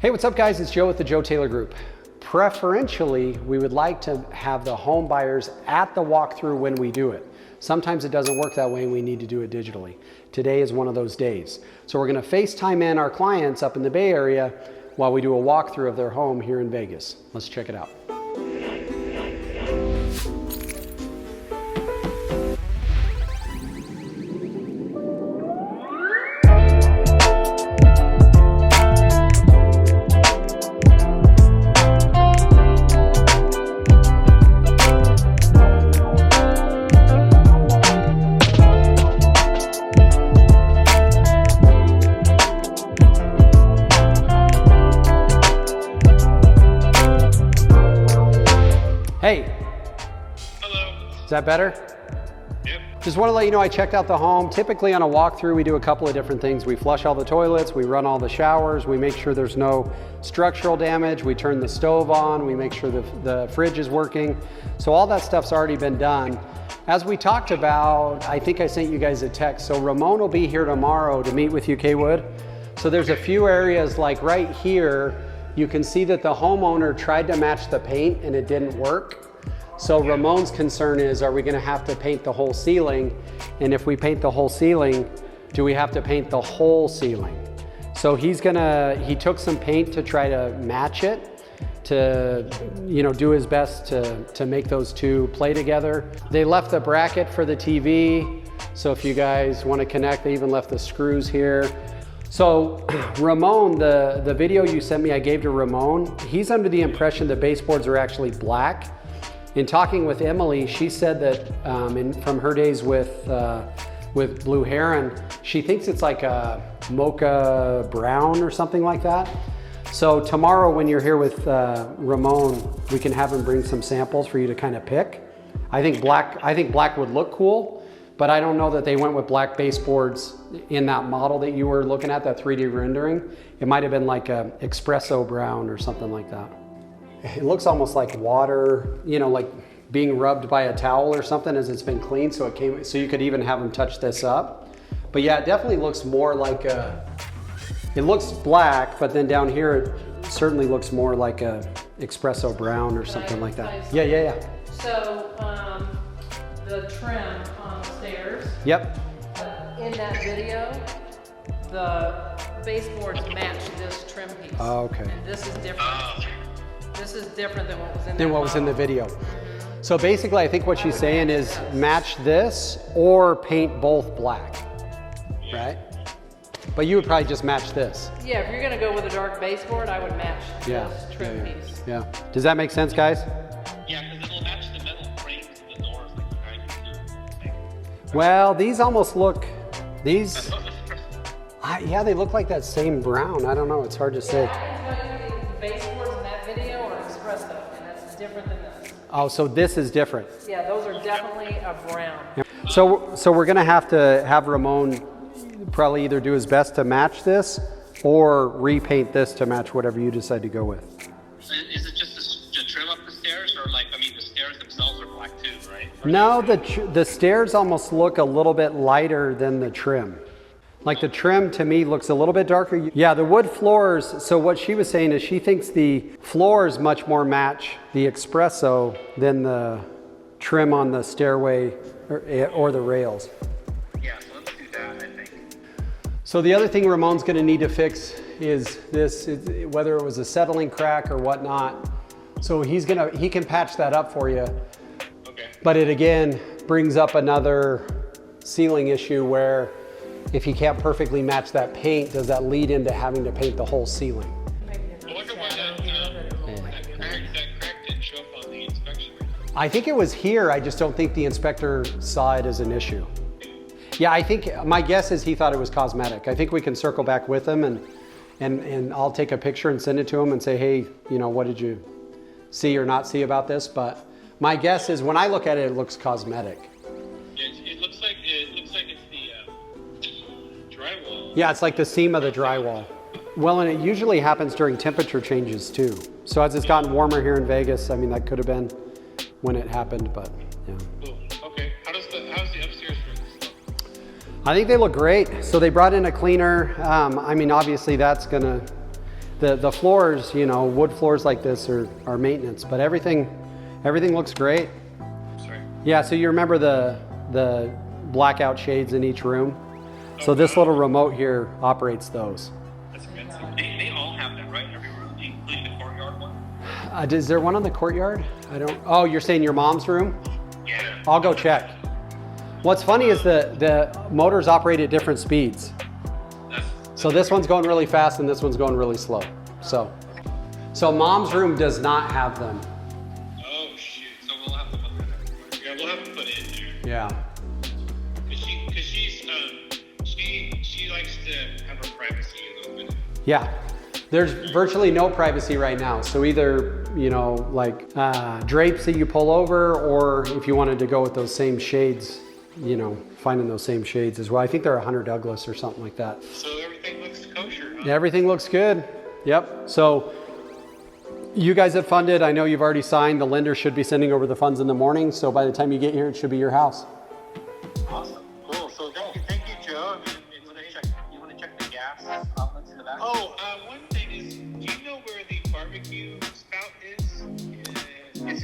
Hey, what's up guys? It's Joe with the Joe Taylor Group. Preferentially, we would like to have the home buyers at the walkthrough when we do it. Sometimes it doesn't work that way and we need to do it digitally. Today is one of those days. So we're gonna FaceTime in our clients up in the Bay Area while we do a walkthrough of their home here in Vegas. Let's check it out. Hey. Hello. Is that better? Yep. Just want to let you know I checked out the home. Typically on a walkthrough, we do a couple of different things. We flush all the toilets, we run all the showers, we make sure there's no structural damage, we turn the stove on, we make sure the fridge is working. So all that stuff's already been done. As we talked about, I think I sent you guys a text. So Ramon will be here tomorrow to meet with you, Kaywood. So there's a few areas like right here, you can see that the homeowner tried to match the paint and it didn't work. So Ramon's concern is, are we gonna have to paint the whole ceiling? And if we paint the whole ceiling, do we have to paint the whole ceiling? So he took some paint to try to match it, to do his best to make those two play together. They left the bracket for the TV. So if you guys wanna connect, they even left the screws here. So Ramon, the video you sent me, I gave to Ramon, he's under the impression that baseboards are actually black. In talking with Emily, she said that from her days with Blue Heron, she thinks it's like a mocha brown or something like that. So tomorrow when you're here with Ramon, we can have him bring some samples for you to kind of pick. I think black would look cool. But I don't know that they went with black baseboards in that model that you were looking at, that 3D rendering. It might have been like a espresso brown or something like that. It looks almost like water, like being rubbed by a towel or something as it's been cleaned, so you could even have them touch this up. But yeah, it definitely looks more like it looks black, but then down here it certainly looks more like a espresso brown or something like that. Yeah. So the trim on the stairs. Yep. In that video, the baseboards match this trim piece. Oh, okay. And this is different. This is different than what was in the video. So basically, I think what she's saying is match this or paint both black, right? But you would probably just match this. Yeah, if you're gonna go with a dark baseboard, I would match this trim piece. Yeah. Does that make sense, guys? Yeah, because it'll match the metal frames of the doors like behind you too. Well, these almost look, yeah, they look like that same brown. I don't know, it's hard to say. I can tell you the baseboards in that video are espresso, and that's different than this. Oh, so this is different. Yeah, those are definitely a brown. Yeah. So we're gonna have to have Ramon probably either do his best to match this or repaint this to match whatever you decide to go with. Is it just a trim up the stairs, or the stairs themselves are black too, right? No, the stairs almost look a little bit lighter than the trim. Like the trim to me looks a little bit darker. Yeah, the wood floors, so what she was saying is she thinks the floors much more match the espresso than the trim on the stairway or the rails. Yeah, so let's do that, I think. So the other thing Ramon's gonna need to fix is this, whether it was a settling crack or whatnot. So he can patch that up for you. Okay. But it again brings up another ceiling issue where if you can't perfectly match that paint, does that lead into having to paint the whole ceiling? I wonder why that crack didn't show up on the inspection. I think it was here, I just don't think the inspector saw it as an issue. Yeah, I think, my guess is he thought it was cosmetic. I think we can circle back with him and I'll take a picture and send it to him and say, hey, what did you see or not see about this? But my guess is when I look at it, it looks cosmetic. It looks like it's the drywall. Yeah, it's like the seam of the drywall. Well, and it usually happens during temperature changes too. So as it's gotten warmer here in Vegas, that could have been when it happened, but yeah. Cool. Okay, how's the upstairs rooms look? I think they look great. So they brought in a cleaner. Obviously that's gonna The floors, you know, wood floors like this are maintenance, but everything looks great. Sorry. Yeah, so you remember the blackout shades in each room? So this little remote here operates those. That's fancy. They all have that, right? Every room, including the courtyard one? Is there one on the courtyard? I don't, oh, you're saying your mom's room? Yeah. I'll go check. What's funny is the motors operate at different speeds. So this one's going really fast and this one's going really slow. So mom's room does not have them. Oh shoot! So we'll have to put that. Yeah, we'll have to put it in there. Yeah. Cause she likes to have her privacy a little bit. Yeah. There's virtually no privacy right now. So either, you know, like drapes that you pull over, or if you wanted to go with those same shades, you know, finding those same shades as well. I think they're a Hunter Douglas or something like that. So everything looks kosher, huh? Everything looks good. Yep. So you guys have funded. I know you've already signed. The lender should be sending over the funds in the morning. So by the time you get here, it should be your house. Awesome. Cool. So thank you, Joe. You want to check the gas outlets in the back? Oh, one thing is, do you know where the barbecue spout is?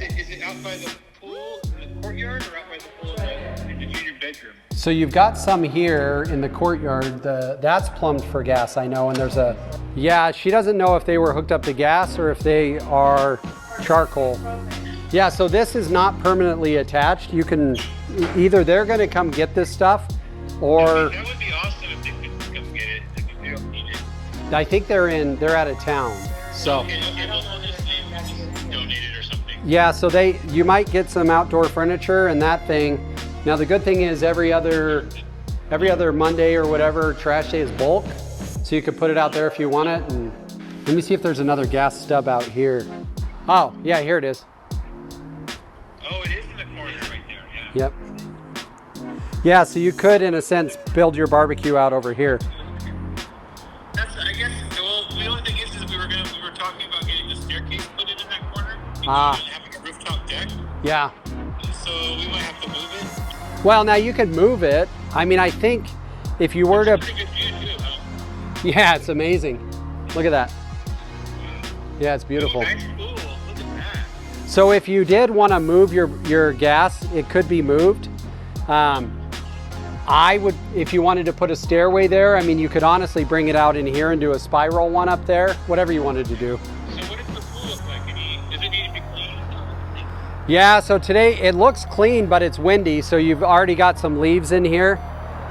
Is it out by the pool in the courtyard, or out by the pool in the junior bedroom? So you've got some here in the courtyard. That's plumbed for gas, I know. And there's yeah, she doesn't know if they were hooked up to gas or if they are charcoal. Yeah, so this is not permanently attached. You can, either they're gonna come get this stuff, or that would be awesome if they could come get it if they don't need it. I think they're out of town. So Okay, we'll just donate it or something. yeah, so you might get some outdoor furniture and that thing. Now the good thing is every other Monday or whatever, trash day is bulk. So you could put it out there if you want it. And let me see if there's another gas stub out here. Oh, yeah, here it is. Oh, it is in the corner right there, yeah. Yep. Yeah, so you could, in a sense, build your barbecue out over here. That's, I guess, well, the only thing is we were talking about getting the staircase put in that corner. Having a rooftop deck. Yeah. So we might have to move it. Well, now you could move it. I mean, I think if you were to, Pretty good view too, huh? yeah, it's amazing. Look at that. Yeah, it's beautiful. Oh, nice pool. Look at that. So if you did want to move your gas, it could be moved. I would, if you wanted to put a stairway there, I mean, you could honestly bring it out in here and do a spiral one up there, whatever you wanted to do. So what does the pool look like? Does it need to be cleaned? Yeah, so today it looks clean, but it's windy, so you've already got some leaves in here.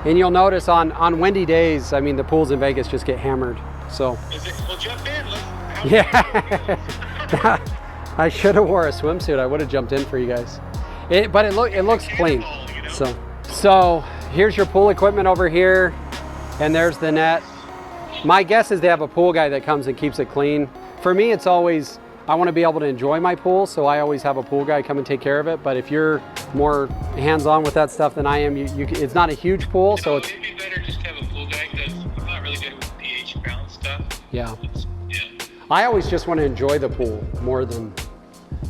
And you'll notice on windy days, I mean, the pools in Vegas just get hammered, so. Is it, well, jump in. Yeah. I should have wore a swimsuit. I would have jumped in for you guys. But it looks clean. So here's your pool equipment over here, and there's the net. My guess is they have a pool guy that comes and keeps it clean. For me, it's always, I want to be able to enjoy my pool, so I always have a pool guy come and take care of it. But if you're more hands-on with that stuff than I am, it's not a huge pool, so it's. It'd be better just to have a pool guy, because I'm not really good with pH balance stuff. Yeah. Yeah. I always just want to enjoy the pool more than.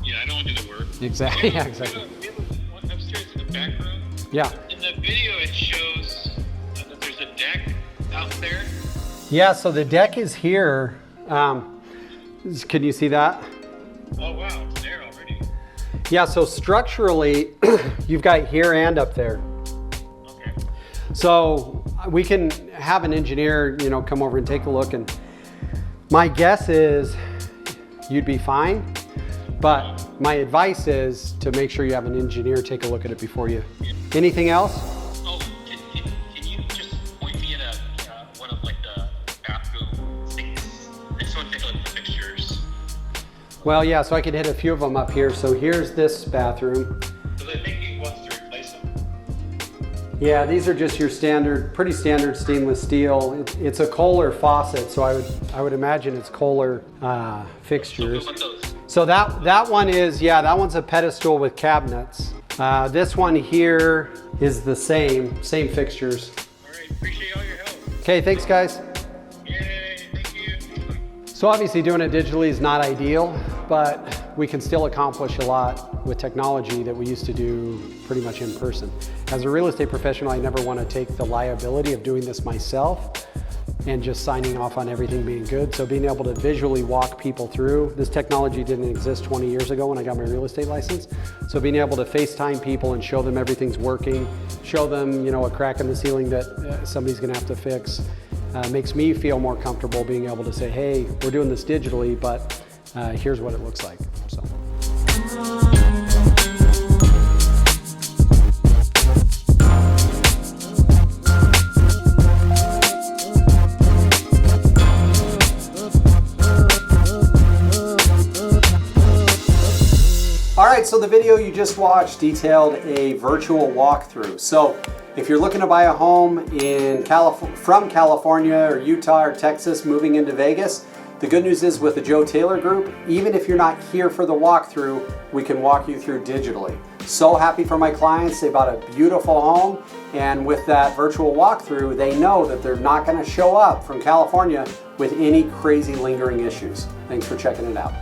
Yeah, I don't want to do the work. Exactly. Yeah, exactly. We have one upstairs in the back room. Yeah. In the video, it shows that there's a deck out there. Yeah. So the deck is here. Can you see that? Oh wow, it's there already. Yeah. So structurally, you've got here and up there. Okay. So we can have an engineer, you know, come over and take a look. And my guess is you'd be fine. But my advice is to make sure you have an engineer take a look at it before you. Anything else? Oh, can you just point me at one of like the bathroom sinks? I just want to take a look at the fixtures. Well, yeah, so I could hit a few of them up here. So here's this bathroom. So they think he wants to replace them. Yeah, these are just your standard, pretty standard stainless steel. It's a Kohler faucet, so I would imagine it's Kohler fixtures. So those. So that one is, yeah, that one's a pedestal with cabinets. This one here is the same fixtures. All right, appreciate all your help. Okay, thanks guys. Yay, thank you. So obviously doing it digitally is not ideal, but we can still accomplish a lot with technology that we used to do pretty much in person. As a real estate professional, I never want to take the liability of doing this myself, and just signing off on everything being good. So being able to visually walk people through, this technology didn't exist 20 years ago when I got my real estate license. So being able to FaceTime people and show them everything's working, show them, you know, a crack in the ceiling that somebody's gonna have to fix, makes me feel more comfortable being able to say, hey, we're doing this digitally, but here's what it looks like. So. All right, so the video you just watched detailed a virtual walkthrough. So if you're looking to buy a home in from California or Utah or Texas moving into Vegas, the good news is with the Joe Taylor Group, even if you're not here for the walkthrough, we can walk you through digitally. So happy for my clients. They bought a beautiful home, and with that virtual walkthrough, they know that they're not gonna show up from California with any crazy lingering issues. Thanks for checking it out.